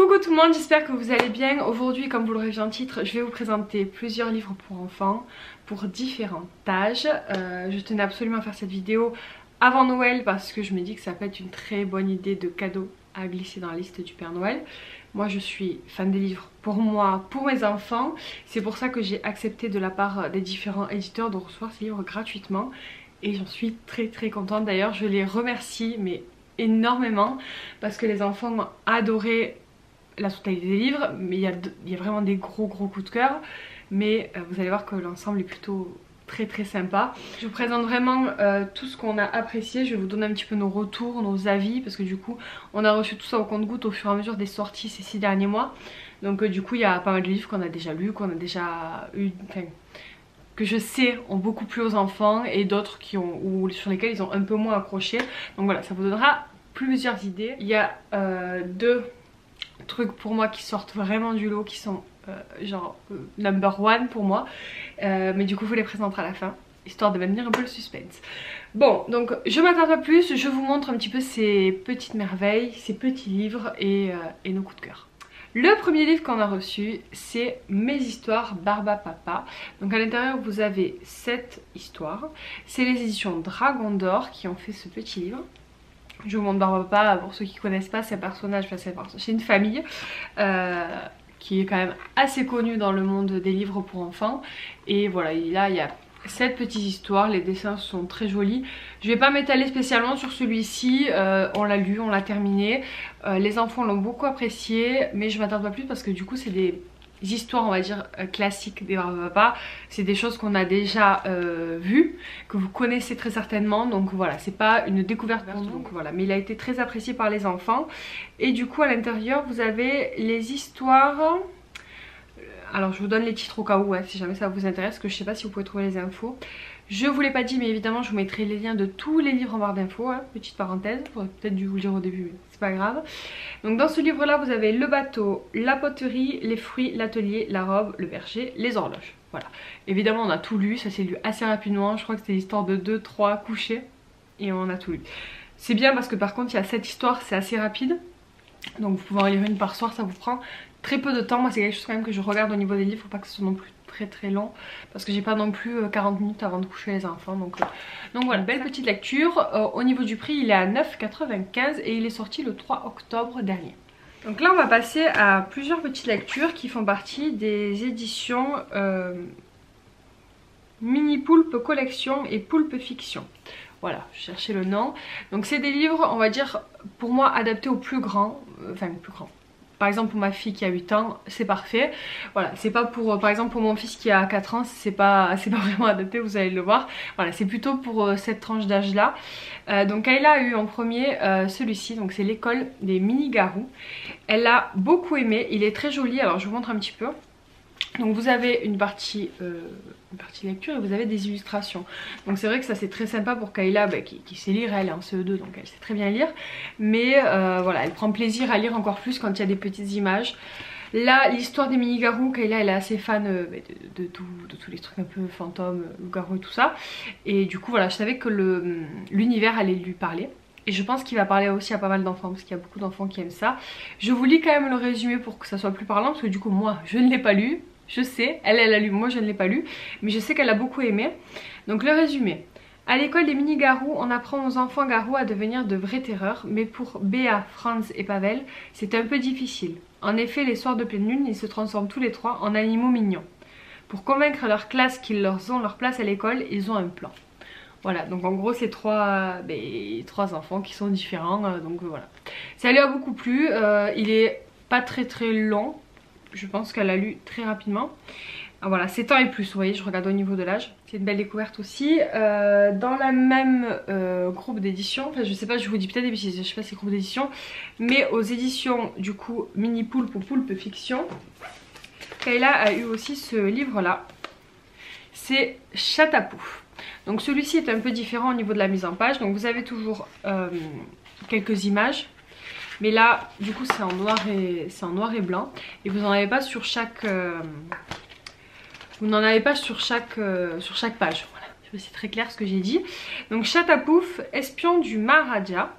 Coucou tout le monde, j'espère que vous allez bien. Aujourd'hui, comme vous l'aurez vu en titre, je vais vous présenter plusieurs livres pour enfants pour différents âges. Je tenais absolument à faire cette vidéo avant Noël parce que je me dis que ça peut être une très bonne idée de cadeau à glisser dans la liste du Père Noël. Moi je suis fan des livres pour moi, pour mes enfants. C'est pour ça que j'ai accepté de la part des différents éditeurs de recevoir ces livres gratuitement. Et j'en suis très contente. D'ailleurs je les remercie mais énormément parce que les enfants ont adoré la totalité des livres, mais il y a vraiment des gros coups de cœur, mais vous allez voir que l'ensemble est plutôt très sympa. Je vous présente vraiment tout ce qu'on a apprécié. Je vais vous donner un petit peu nos retours, nos avis, parce que du coup on a reçu tout ça au compte-gouttes au fur et à mesure des sorties ces 6 derniers mois. Donc du coup il y a pas mal de livres qu'on a déjà lus, qu'on a déjà eu, enfin, que je sais ont beaucoup plu aux enfants, et d'autres qui ont, ou sur lesquels ils ont un peu moins accroché. Donc voilà, ça vous donnera plusieurs idées. Il y a deux trucs pour moi qui sortent vraiment du lot, qui sont genre number one pour moi, mais du coup je vous les présenterai à la fin histoire de maintenir un peu le suspense. Bon, donc je m'attarde pas plus, je vous montre un petit peu ces petites merveilles, ces petits livres et nos coups de cœur. Le premier livre qu'on a reçu, c'est Mes histoires Barba Papa. Donc à l'intérieur vous avez 7 histoires. C'est les éditions Dragon d'Or qui ont fait ce petit livre. Je vous montre Barba Papa, pour ceux qui ne connaissent pas, c'est un personnage, c'est une famille qui est quand même assez connue dans le monde des livres pour enfants. Et voilà, là il y a 7 petites histoires, les dessins sont très jolis. Je vais pas m'étaler spécialement sur celui-ci, on l'a lu, on l'a terminé. Les enfants l'ont beaucoup apprécié, mais je m'attarde pas plus parce que du coup c'est des histoires on va dire classiques des Barba Papa. C'est des choses qu'on a déjà vues, que vous connaissez très certainement, donc voilà, c'est pas une découverte pour nous, donc voilà, mais il a été très apprécié par les enfants. Et du coup à l'intérieur vous avez les histoires, alors je vous donne les titres au cas où si jamais ça vous intéresse, que je sais pas si vous pouvez trouver les infos. Je vous l'ai pas dit mais évidemment je vous mettrai les liens de tous les livres en barre d'infos, petite parenthèse, j'aurais peut-être dû vous le dire au début mais c'est pas grave. Donc dans ce livre là vous avez le bateau, la poterie, les fruits, l'atelier, la robe, le berger, les horloges. Voilà, évidemment on a tout lu, ça s'est lu assez rapidement, je crois que c'était l'histoire de 2-3 couchés et on a tout lu. C'est bien parce que par contre il y a 7 histoires, c'est assez rapide, donc vous pouvez en lire une par soir, ça vous prend très peu de temps. Moi c'est quelque chose quand même que je regarde au niveau des livres, faut pas que ce soit non plus très long parce que j'ai pas non plus 40 minutes avant de coucher les enfants, donc voilà, belle petite lecture. Au niveau du prix il est à 9,95 et il est sorti le 3 octobre dernier. Donc là on va passer à plusieurs petites lectures qui font partie des éditions Mini Poulpe Collection et Poulpe Fiction. Voilà, je cherchais le nom. Donc c'est des livres on va dire pour moi adaptés aux plus grands, enfin plus grands. Par exemple pour ma fille qui a 8 ans c'est parfait. Voilà, c'est pas pour, par exemple pour mon fils qui a 4 ans c'est pas vraiment adapté, vous allez le voir. Voilà, c'est plutôt pour cette tranche d'âge là. Donc Kayla a eu en premier celui-ci, donc c'est l'école des mini-garous. Elle a beaucoup aimé, il est très joli, alors je vous montre un petit peu. Donc vous avez une partie lecture et vous avez des illustrations. Donc c'est vrai que ça c'est très sympa pour Kayla qui sait lire, elle est en CE2 donc elle sait très bien lire. Mais voilà, elle prend plaisir à lire encore plus quand il y a des petites images. Là l'histoire des mini-garous, Kayla elle est assez fan de tous les trucs un peu fantômes, loups-garous et tout ça. Et du coup voilà, je savais que l'univers allait lui parler. Et je pense qu'il va parler aussi à pas mal d'enfants parce qu'il y a beaucoup d'enfants qui aiment ça. Je vous lis quand même le résumé pour que ça soit plus parlant parce que du coup moi je ne l'ai pas lu. Je sais, elle a lu, moi je ne l'ai pas lu, mais je sais qu'elle a beaucoup aimé. Donc le résumé. À l'école des mini-garous, on apprend aux enfants garous à devenir de vraies terreurs, mais pour Béa, Franz et Pavel, c'est un peu difficile. En effet, les soirs de pleine lune, ils se transforment tous les trois en animaux mignons. Pour convaincre leur classe qu'ils leur ont leur place à l'école, ils ont un plan. Voilà, donc en gros c'est trois enfants qui sont différents, donc voilà. Ça lui a beaucoup plu, il est pas très long. Je pense qu'elle a lu très rapidement. Ah, voilà, 7 ans et plus, vous voyez, je regarde au niveau de l'âge. C'est une belle découverte aussi. Dans la même groupe d'édition, enfin je sais pas, je vous dis peut-être des bêtises, je sais pas si c'est groupe d'édition, mais aux éditions du coup Mini Poulpe ou Poulpe Fiction, Kayla a eu aussi ce livre là. C'est Chatapouf. Donc celui-ci est un peu différent au niveau de la mise en page. Donc vous avez toujours quelques images. Mais là, du coup, c'est en noir et blanc. Et vous n'en avez pas sur chaque... sur chaque page. Voilà, c'est très clair ce que j'ai dit. Donc Chatapouf, espion du Maharaja.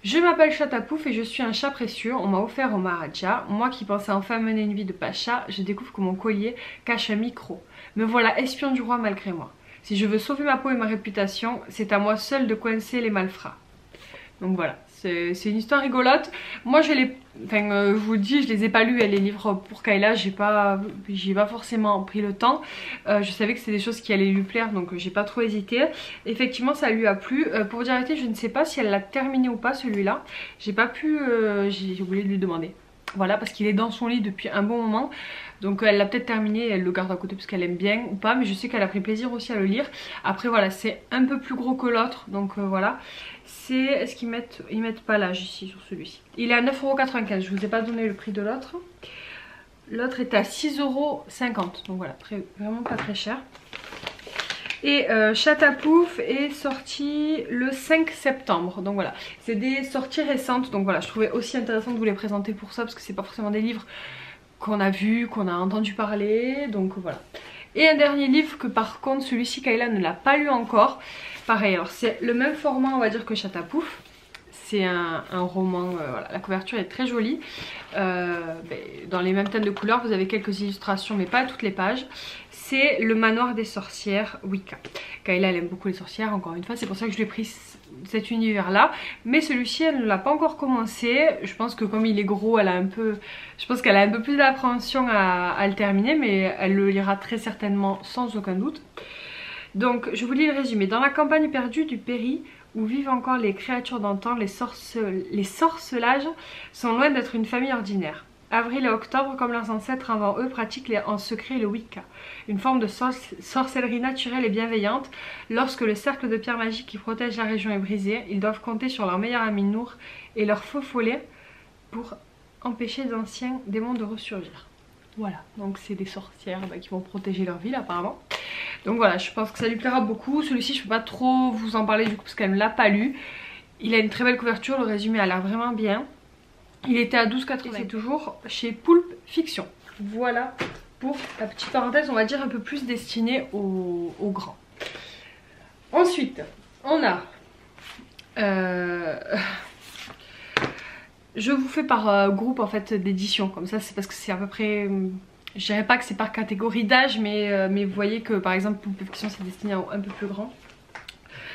Je m'appelle Chatapouf et je suis un chat précieux, on m'a offert au Maharaja. Moi qui pensais enfin mener une vie de pacha, je découvre que mon collier cache un micro. Me voilà espion du roi malgré moi. Si je veux sauver ma peau et ma réputation, c'est à moi seul de coincer les malfrats. Donc voilà, c'est une histoire rigolote. Moi je les... Enfin, je vous le dis, je les ai pas lus, les livres pour Kayla, j'ai pas forcément pris le temps. Je savais que c'était des choses qui allaient lui plaire, donc j'ai pas trop hésité. Effectivement, ça lui a plu. Pour dire la vérité, je ne sais pas si elle l'a terminé ou pas celui-là. J'ai pas pu, j'ai oublié de lui demander. Voilà, parce qu'il est dans son lit depuis un bon moment. Donc elle l'a peut-être terminé, elle le garde à côté parce qu'elle aime bien ou pas. Mais je sais qu'elle a pris plaisir aussi à le lire. Après voilà, c'est un peu plus gros que l'autre. Donc voilà. Est-ce qu'ils mettent pas l'âge ici sur celui-ci. Il est à 9,95 €. Je vous ai pas donné le prix de l'autre. L'autre est à 6,50 €. Donc voilà, vraiment pas très cher. Et Chatapouf est sorti le 5 septembre. Donc voilà, c'est des sorties récentes. Donc voilà, je trouvais aussi intéressant de vous les présenter pour ça. Parce que c'est pas forcément des livres qu'on a vus, qu'on a entendu parler. Donc voilà. Et un dernier livre que par contre celui-ci Kayla ne l'a pas lu encore. Pareil, alors c'est le même format on va dire que Chatapouf. C'est un roman, voilà, la couverture est très jolie. Dans les mêmes thèmes de couleurs, vous avez quelques illustrations mais pas toutes les pages. C'est le manoir des sorcières Wicca. Kayla elle aime beaucoup les sorcières, encore une fois, c'est pour ça que je lui ai pris cet univers là. Mais celui-ci elle ne l'a pas encore commencé. Je pense que comme il est gros, elle a un peu... Je pense qu'elle a un peu plus d'appréhension à le terminer, mais elle le lira très certainement sans aucun doute. Donc je vous lis le résumé. Dans la campagne perdue du Péri, où vivent encore les créatures d'antan, les sorcelages sont loin d'être une famille ordinaire. Avril et octobre, comme leurs ancêtres avant eux, pratiquent en secret le Wicca, une forme de sorcellerie naturelle et bienveillante. Lorsque le cercle de pierre magique qui protège la région est brisé, ils doivent compter sur leur meilleur ami Nour et leur faux follet pour empêcher d'anciens démons de ressurgir. Voilà, donc c'est des sorcières qui vont protéger leur ville apparemment. Donc voilà, je pense que ça lui plaira beaucoup. Celui-ci je peux pas trop vous en parler du coup parce qu'elle ne l'a pas lu. Il a une très belle couverture, le résumé a l'air vraiment bien. Il était à 12,80 €. C'est toujours chez Pulp Fiction. Voilà pour la petite parenthèse, on va dire un peu plus destinée aux grands. Ensuite, on a... Je vous fais par groupe en fait d'édition, comme ça c'est parce que c'est à peu près... Je dirais pas que c'est par catégorie d'âge, mais vous voyez que par exemple Pulp Fiction c'est destiné à un peu plus grand.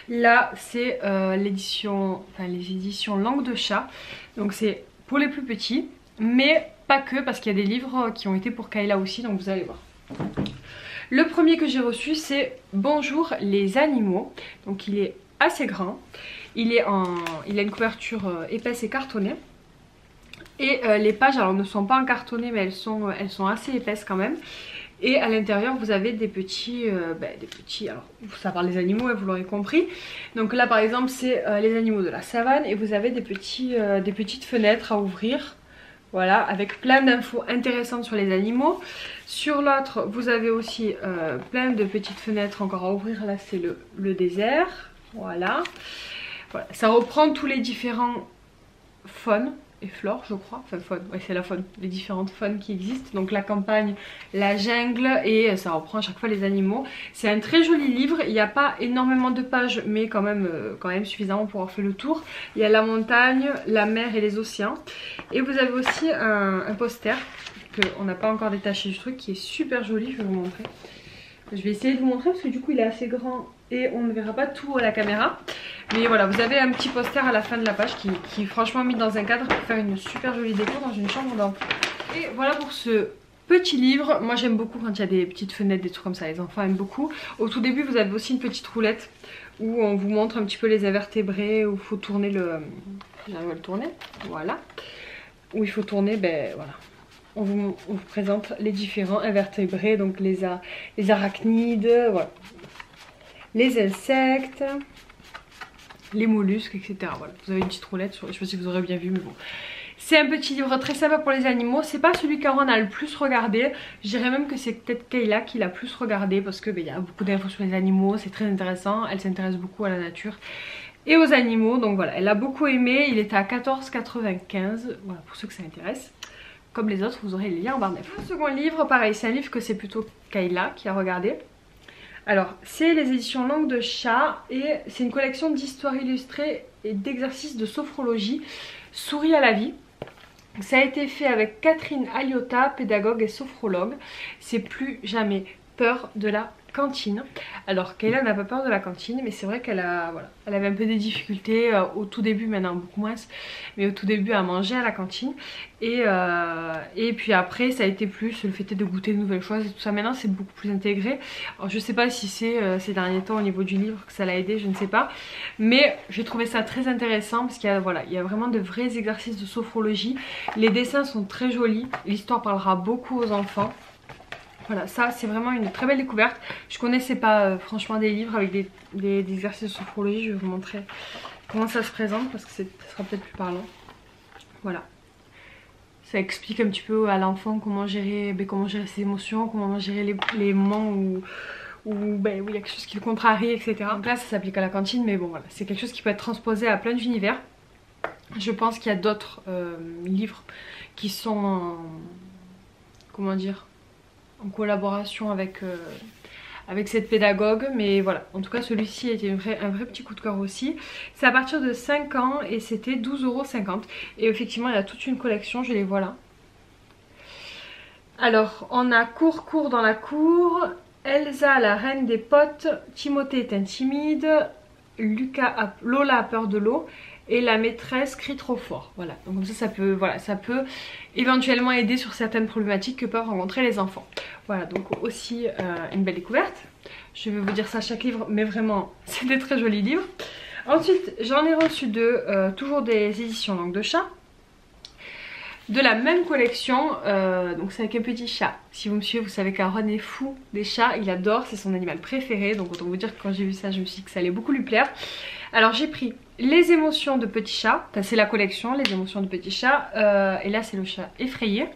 Là c'est l'édition, enfin les éditions Langue de chat, donc c'est pour les plus petits, mais pas que, parce qu'il y a des livres qui ont été pour Kayla aussi, donc vous allez voir. Le premier que j'ai reçu c'est Bonjour les animaux, donc il est assez grand, il a une couverture épaisse et cartonnée. Et les pages alors ne sont pas encartonnées mais elles sont assez épaisses quand même. Et à l'intérieur vous avez des petits, alors ça parle des animaux, vous l'aurez compris. Donc là par exemple c'est les animaux de la savane et vous avez des petites fenêtres à ouvrir. Voilà, avec plein d'infos intéressantes sur les animaux. Sur l'autre vous avez aussi plein de petites fenêtres encore à ouvrir. Là c'est le désert. Voilà, ça reprend tous les différents faunes et flore je crois, enfin faune, ouais c'est la faune, les différentes faunes qui existent, donc la campagne, la jungle, et ça reprend à chaque fois les animaux. C'est un très joli livre, il n'y a pas énormément de pages mais quand même suffisamment pour avoir fait le tour. Il y a la montagne, la mer et les océans, et vous avez aussi un poster qu'on n'a pas encore détaché du truc qui est super joli, je vais vous montrer. Je vais essayer de vous montrer parce que du coup il est assez grand et on ne verra pas tout à la caméra. Mais voilà, vous avez un petit poster à la fin de la page qui est franchement mis dans un cadre pour faire une super jolie déco dans une chambre d'enfant. Et voilà pour ce petit livre. Moi j'aime beaucoup quand il y a des petites fenêtres, des trucs comme ça, les enfants aiment beaucoup. Au tout début vous avez aussi une petite roulette où on vous montre un petit peu les invertébrés, où il faut tourner le... J'arrive à le tourner, voilà. Où il faut tourner, voilà. On vous présente les différents invertébrés, donc les arachnides, voilà. Les insectes, les mollusques, etc. Voilà, vous avez une petite roulette, je ne sais pas si vous aurez bien vu, mais bon. C'est un petit livre très sympa pour les animaux. C'est pas celui qu'Aaron a le plus regardé. Je dirais même que c'est peut-être Kayla qui l'a plus regardé parce que y a beaucoup d'infos sur les animaux, c'est très intéressant. Elle s'intéresse beaucoup à la nature et aux animaux, donc voilà, elle a beaucoup aimé. Il était à 14,95 €, voilà, pour ceux que ça intéresse. Comme les autres, vous aurez les liens en barre d'infos. Le second livre, pareil, c'est un livre que c'est plutôt Kayla qui a regardé. Alors, c'est les éditions Langue de chat et c'est une collection d'histoires illustrées d'exercices de sophrologie, Souris à la vie. Ça a été fait avec Catherine Aliotta, pédagogue et sophrologue. C'est plus jamais peur de la cantine. Alors Kayla n'a pas peur de la cantine, mais c'est vrai qu'elle a, voilà, elle avait un peu des difficultés au tout début, maintenant beaucoup moins, mais au tout début à manger à la cantine. Et puis après ça a été plus le fait de goûter de nouvelles choses et tout ça. Maintenant c'est beaucoup plus intégré. Alors je sais pas si c'est ces derniers temps au niveau du livre que ça l'a aidé, je ne sais pas. Mais j'ai trouvé ça très intéressant parce qu'il y a, voilà, il y a vraiment de vrais exercices de sophrologie. Les dessins sont très jolis, l'histoire parlera beaucoup aux enfants. Voilà, ça c'est vraiment une très belle découverte. Je connaissais pas franchement des livres avec des exercices de sophrologie. Je vais vous montrer comment ça se présente parce que ça sera peut-être plus parlant. Voilà. Ça explique un petit peu à l'enfant comment gérer ses émotions, comment gérer les moments où il y a quelque chose qui le contrarie, etc. Donc là ça s'applique à la cantine, mais bon voilà, c'est quelque chose qui peut être transposé à plein d'univers. Je pense qu'il y a d'autres livres qui sont comment dire, en collaboration avec cette pédagogue, mais voilà, en tout cas celui-ci était un vrai petit coup de cœur aussi. C'est à partir de 5 ans et c'était 12,50 €. Et effectivement il y a toute une collection, je les vois là. Alors on a Cours dans la cour, Elsa la reine des potes, Timothée est un timide, Lola a peur de l'eau et la maîtresse crie trop fort. Voilà, donc comme ça peut, voilà, ça peut éventuellement aider sur certaines problématiques que peuvent rencontrer les enfants. Voilà, donc aussi une belle découverte. Je vais vous dire ça à chaque livre, mais vraiment c'est des très jolis livres. Ensuite j'en ai reçu deux, toujours des éditions Langue de chat, de la même collection. Donc c'est avec un petit chat. Si vous me suivez, vous savez qu'Aaron est fou des chats, il adore, c'est son animal préféré. Donc autant vous dire que quand j'ai vu ça, je me suis dit que ça allait beaucoup lui plaire. Alors j'ai pris Les émotions de petit chat, enfin, c'est la collection Les émotions de petit chat, et là c'est le chat effrayé,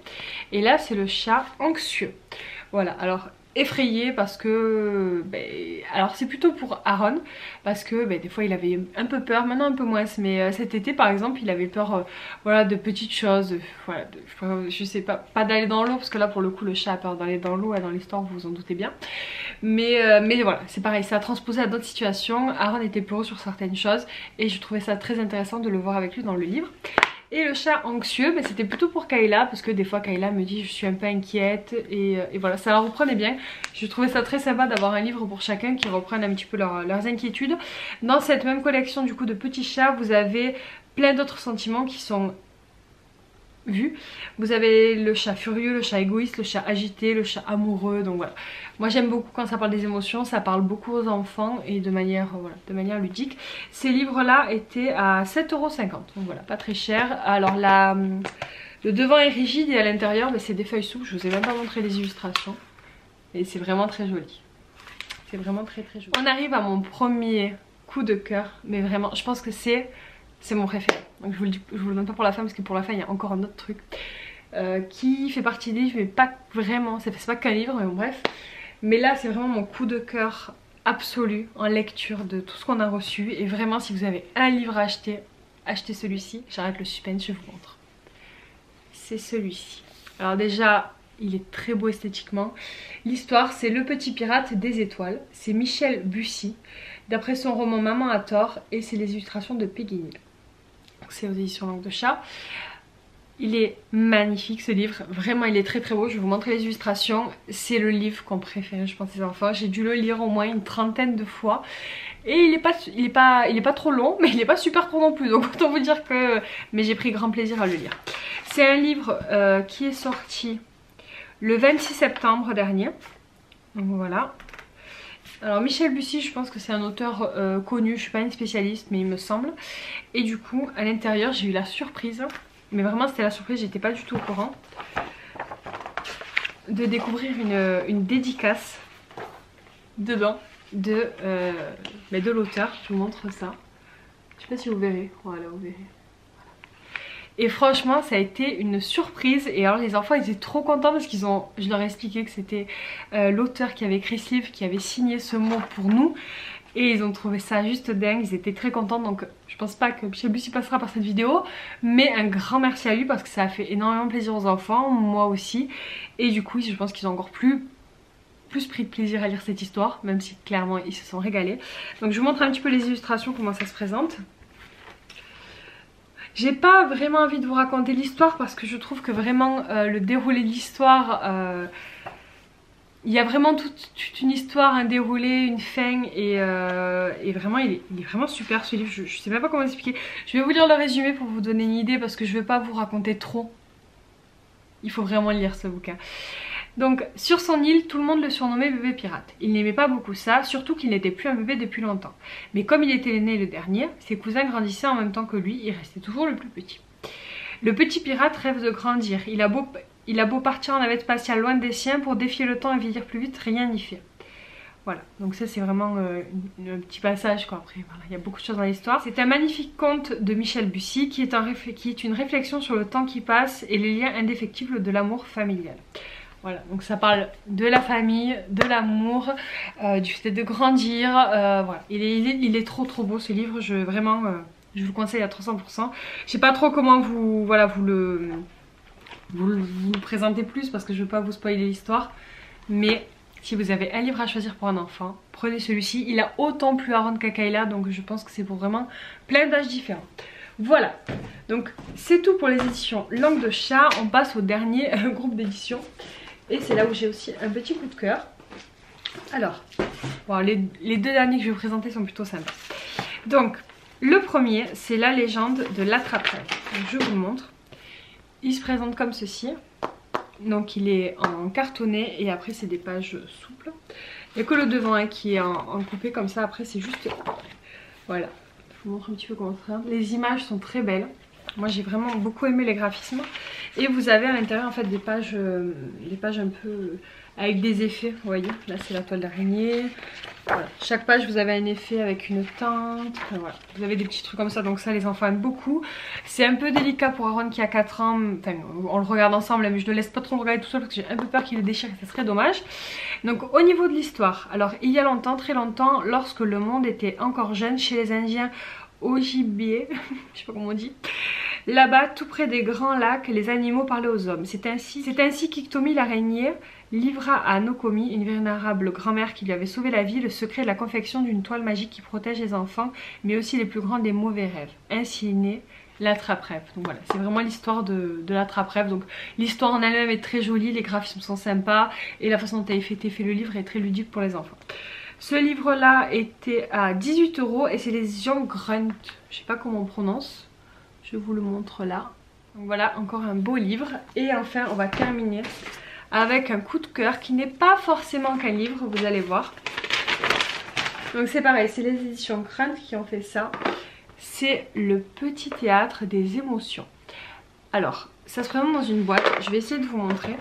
et là c'est le chat anxieux. Voilà, alors effrayé parce que alors c'est plutôt pour Aaron parce que des fois il avait un peu peur, maintenant un peu moins, mais cet été par exemple il avait peur voilà, de petites choses, voilà, je sais pas d'aller dans l'eau parce que là pour le coup le chat a peur d'aller dans l'eau, dans l'histoire vous vous en doutez bien, mais voilà, c'est pareil, ça a transposé à d'autres situations. Aaron était peureux sur certaines choses et je trouvais ça très intéressant de le voir avec lui dans le livre. Et le chat anxieux, c'était plutôt pour Kayla parce que des fois Kayla me dit je suis un peu inquiète et voilà, ça la reprenait bien. Je trouvais ça très sympa d'avoir un livre pour chacun qui reprenne un petit peu leurs inquiétudes. Dans cette même collection du coup de petits chats, vous avez plein d'autres sentiments qui sont vus. Vous avez le chat furieux, le chat égoïste, le chat agité, le chat amoureux, donc voilà. Moi j'aime beaucoup quand ça parle des émotions, ça parle beaucoup aux enfants et de manière, voilà, de manière ludique. Ces livres là étaient à 7,50 €, donc voilà, pas très cher. Alors le devant est rigide et à l'intérieur c'est des feuilles souples, je vous ai même pas montré les illustrations. Et c'est vraiment très joli. C'est vraiment très très joli. On arrive à mon premier coup de cœur, mais vraiment je pense que c'est mon préféré. Donc je vous le donne pas pour la fin parce que pour la fin il y a encore un autre truc qui fait partie des livres mais pas vraiment, c'est pas qu'un livre mais bon, bref. Mais là c'est vraiment mon coup de cœur absolu en lecture de tout ce qu'on a reçu. Et vraiment si vous avez un livre à acheter, achetez celui-ci. J'arrête le suspense, je vous montre. C'est celui-ci. Alors déjà il est très beau esthétiquement. L'histoire c'est Le Petit Pirate des Étoiles. C'est Michel Bussy d'après son roman Maman a tort et c'est les illustrations de Peggy Neal. C'est aux éditions Langue de chat. Il est magnifique ce livre, vraiment il est très très beau. Je vais vous montrer les illustrations. C'est le livre qu'on préfère je pense les enfants. J'ai dû le lire au moins une trentaine de fois. Et il est pas trop long, mais il est pas super court non plus. Donc autant vous dire que... Mais j'ai pris grand plaisir à le lire. C'est un livre qui est sorti le 26 septembre dernier. Donc voilà. Alors Michel Bussy, je pense que c'est un auteur connu, je suis pas une spécialiste mais il me semble. Et du coup à l'intérieur j'ai eu la surprise, mais vraiment c'était la surprise, j'étais pas du tout au courant, de découvrir une dédicace dedans de l'auteur. Je vous montre ça, je sais pas si vous verrez, voilà vous verrez. Et franchement ça a été une surprise. Et alors les enfants ils étaient trop contents parce qu'ils ont, je leur ai expliqué que c'était l'auteur qui avait écrit ce livre qui avait signé ce mot pour nous. Et ils ont trouvé ça juste dingue, ils étaient très contents. Donc je pense pas que Michel Bussy passera par cette vidéo, mais un grand merci à lui parce que ça a fait énormément plaisir aux enfants, moi aussi. Et du coup je pense qu'ils ont encore plus pris de plaisir à lire cette histoire, même si clairement ils se sont régalés. Donc je vous montre un petit peu les illustrations, comment ça se présente. J'ai pas vraiment envie de vous raconter l'histoire parce que je trouve que vraiment le déroulé de l'histoire, il y a vraiment toute une histoire, un déroulé, une fin et vraiment il est vraiment super ce livre, je sais même pas comment expliquer. Je vais vous lire le résumé pour vous donner une idée parce que je vais pas vous raconter trop. Il faut vraiment lire ce bouquin. Donc sur son île, tout le monde le surnommait bébé pirate. Il n'aimait pas beaucoup ça, surtout qu'il n'était plus un bébé depuis longtemps. Mais comme il était né le dernier, ses cousins grandissaient en même temps que lui, il restait toujours le plus petit. Le petit pirate rêve de grandir. Il a beau partir en navette spatiale loin des siens pour défier le temps et vieillir plus vite, rien n'y fait. Voilà, donc ça c'est vraiment un petit passage quoi. Après voilà, il y a beaucoup de choses dans l'histoire. C'est un magnifique conte de Michel Bussy qui est une réflexion sur le temps qui passe et les liens indéfectibles de l'amour familial. Voilà, donc ça parle de la famille, de l'amour, du fait de grandir. Voilà, il est trop beau ce livre, je vous le conseille à 300%. Je sais pas trop comment vous le présenter plus parce que je veux pas vous spoiler l'histoire. Mais si vous avez un livre à choisir pour un enfant, prenez celui-ci. Il a autant plu à Ron qu'à Kayla, donc je pense que c'est pour vraiment plein d'âges différents. Voilà, donc c'est tout pour les éditions Langue de chat. On passe au dernier groupe d'éditions. Et c'est là où j'ai aussi un petit coup de cœur. Alors, bon, les deux derniers que je vais vous présenter sont plutôt sympas. Donc, le premier, c'est la légende de l'attrape-rêve. Je vous le montre. Il se présente comme ceci. Donc, il est en cartonné et après, c'est des pages souples. Il n'y a que le devant hein, qui est en coupé comme ça. Après, c'est juste... Voilà. Je vous montre un petit peu comment ça. Les images sont très belles. Moi j'ai vraiment beaucoup aimé les graphismes. Et vous avez à l'intérieur en fait des pages un peu avec des effets. Vous voyez, là c'est la toile d'araignée. Voilà. Chaque page vous avez un effet avec une teinte. Voilà. Vous avez des petits trucs comme ça, donc ça les enfants aiment beaucoup. C'est un peu délicat pour Aaron qui a 4 ans. Enfin, on le regarde ensemble mais je ne le laisse pas trop regarder tout seul parce que j'ai un peu peur qu'il le déchire et ça serait dommage. Donc au niveau de l'histoire, alors il y a longtemps, très longtemps, lorsque le monde était encore jeune chez les Indiens Ojibwe, je sais pas comment on dit. Là-bas, tout près des grands lacs, les animaux parlaient aux hommes. C'est ainsi qu'Iktomi l'araignée livra à Nokomi, une vénérable grand-mère qui lui avait sauvé la vie, le secret de la confection d'une toile magique qui protège les enfants, mais aussi les plus grands des mauvais rêves. Ainsi est né l'attrape-rêve. Donc voilà, c'est vraiment l'histoire de l'attrape-rêve. Donc l'histoire en elle-même est très jolie, les graphismes sont sympas, et la façon dont a été fait le livre est très ludique pour les enfants. Ce livre-là était à 18 € et c'est les éditions Grunt. Je sais pas comment on prononce. Je vous le montre là. Donc voilà, encore un beau livre. Et enfin, on va terminer avec un coup de cœur qui n'est pas forcément qu'un livre, vous allez voir. Donc c'est pareil, c'est les éditions Grunt qui ont fait ça. C'est le petit théâtre des émotions. Alors, ça se présente dans une boîte. Je vais essayer de vous montrer.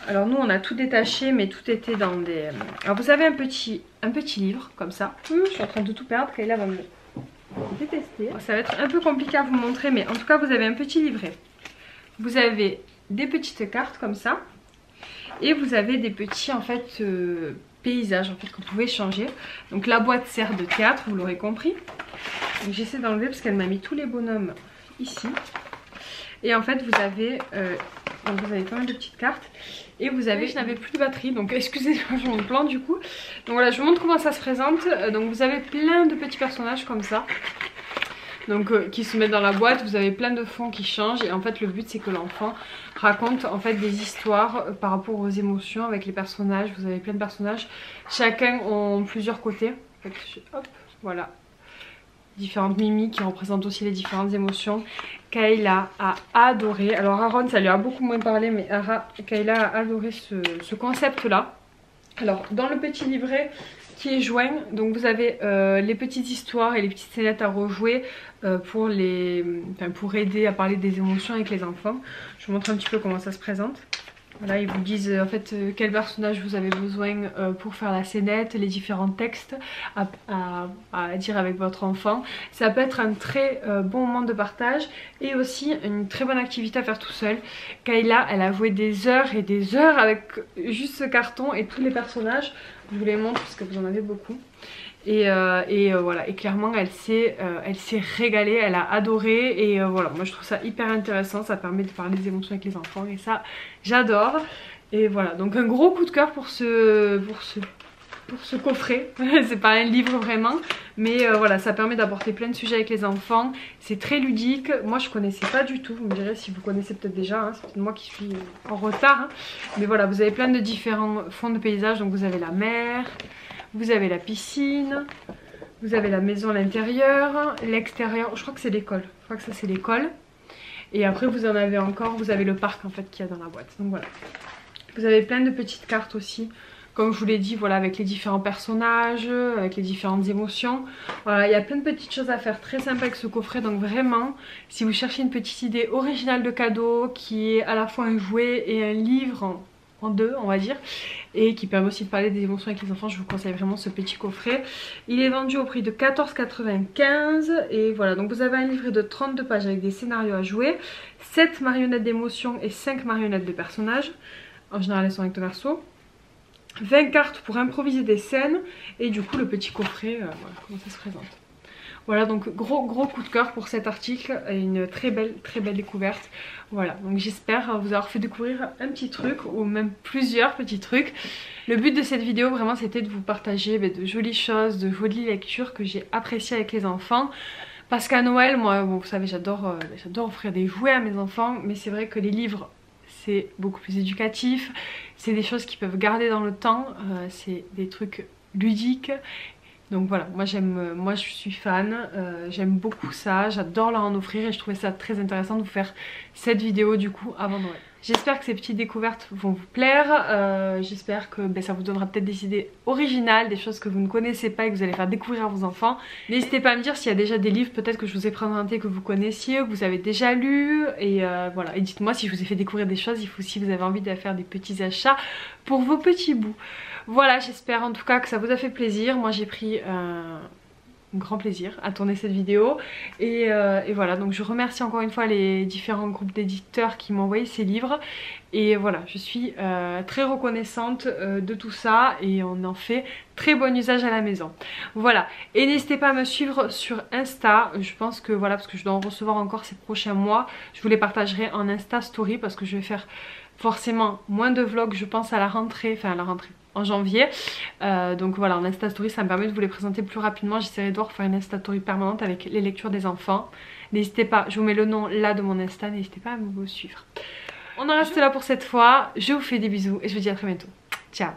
Alors nous on a tout détaché mais tout était dans des... Alors vous avez un petit livre comme ça. Je suis en train de tout perdre, Kayla va me détester. Ça va être un peu compliqué à vous montrer mais en tout cas vous avez un petit livret. Vous avez des petites cartes comme ça. Et vous avez des petits en fait paysages en fait que vous pouvez changer. Donc la boîte sert de théâtre, vous l'aurez compris. J'essaie d'enlever parce qu'elle m'a mis tous les bonhommes ici. Et en fait vous avez pas mal de petites cartes. Et vous avez, je n'avais plus de batterie donc excusez-moi je me plante du coup. Donc voilà, je vous montre comment ça se présente. Donc vous avez plein de petits personnages comme ça. Donc qui se mettent dans la boîte, vous avez plein de fonds qui changent. Et en fait le but c'est que l'enfant raconte en fait des histoires par rapport aux émotions avec les personnages. Vous avez plein de personnages, chacun ont plusieurs côtés. En fait, hop, voilà. Différentes mimiques qui représentent aussi les différentes émotions. Kayla a adoré. Alors Aaron ça lui a beaucoup moins parlé mais Kayla a adoré ce concept là. Alors dans le petit livret qui est joint, donc vous avez les petites histoires et les petites scénettes à rejouer pour aider à parler des émotions avec les enfants. Je vous montre un petit peu comment ça se présente. Voilà, ils vous disent en fait quel personnage vous avez besoin pour faire la scénette, les différents textes à dire avec votre enfant. Ça peut être un très bon moment de partage et aussi une très bonne activité à faire tout seul. Kayla, elle a joué des heures et des heures avec juste ce carton et tous les personnages. Je vous les montre parce que vous en avez beaucoup. Et voilà, et clairement elle s'est régalée, elle a adoré et voilà, moi je trouve ça hyper intéressant, ça permet de parler des émotions avec les enfants et ça j'adore. Et voilà, donc un gros coup de cœur pour ce pour ce coffret. C'est pas un livre vraiment, mais voilà, ça permet d'aborder plein de sujets avec les enfants. C'est très ludique. Moi je connaissais pas du tout, vous me direz si vous connaissez peut-être déjà, hein. C'est peut-être moi qui suis en retard, hein. Mais voilà, vous avez plein de différents fonds de paysage. Donc vous avez la mer, vous avez la piscine, vous avez la maison à l'intérieur, l'extérieur, je crois que c'est l'école, je crois que ça c'est l'école. Et après vous en avez encore, vous avez le parc en fait qu'il y a dans la boîte. Donc voilà. Vous avez plein de petites cartes aussi, comme je vous l'ai dit, voilà, avec les différents personnages, avec les différentes émotions. Voilà, il y a plein de petites choses à faire, très sympa avec ce coffret. Donc vraiment, si vous cherchez une petite idée originale de cadeau, qui est à la fois un jouet et un livre en deux, on va dire, et qui permet aussi de parler des émotions avec les enfants, je vous conseille vraiment ce petit coffret. Il est vendu au prix de 14,95 € et voilà, donc vous avez un livret de 32 pages avec des scénarios à jouer, 7 marionnettes d'émotions et 5 marionnettes de personnages. En général elles sont recto verso. 20 cartes pour improviser des scènes et du coup le petit coffret, voilà comment ça se présente. Voilà, donc gros coup de cœur pour cet article et une très belle découverte. Voilà, donc j'espère vous avoir fait découvrir un petit truc ou même plusieurs petits trucs. Le but de cette vidéo vraiment c'était de vous partager de jolies choses, de jolies lectures que j'ai appréciées avec les enfants. Parce qu'à Noël, moi bon, vous savez j'adore offrir des jouets à mes enfants, mais c'est vrai que les livres c'est beaucoup plus éducatif, c'est des choses qui peuvent garder dans le temps, c'est des trucs ludiques. Donc voilà, moi je suis fan, j'aime beaucoup ça, j'adore leur en offrir et je trouvais ça très intéressant de vous faire cette vidéo du coup avant Noël. J'espère que ces petites découvertes vont vous plaire, j'espère que ça vous donnera peut-être des idées originales, des choses que vous ne connaissez pas et que vous allez faire découvrir à vos enfants. N'hésitez pas à me dire s'il y a déjà des livres peut-être que je vous ai présentés que vous connaissiez, que vous avez déjà lus et voilà. Et dites-moi si je vous ai fait découvrir des choses, si vous avez envie de faire des petits achats pour vos petits bouts. Voilà, j'espère en tout cas que ça vous a fait plaisir. Moi j'ai pris un grand plaisir à tourner cette vidéo et voilà, donc je remercie encore une fois les différents groupes d'éditeurs qui m'ont envoyé ces livres et voilà, je suis très reconnaissante de tout ça et on en fait très bon usage à la maison. Voilà, et n'hésitez pas à me suivre sur Insta, je pense que voilà, parce que je dois en recevoir encore ces prochains mois, je vous les partagerai en Insta Story parce que je vais faire forcément moins de vlogs je pense à la rentrée, enfin à la rentrée en janvier, donc voilà, en Insta Story ça me permet de vous les présenter plus rapidement. J'essaierai de refaire une Insta Story permanente avec les lectures des enfants. N'hésitez pas, je vous mets le nom là de mon Insta, n'hésitez pas à me suivre. On en reste là pour cette fois, je vous fais des bisous et je vous dis à très bientôt. Ciao.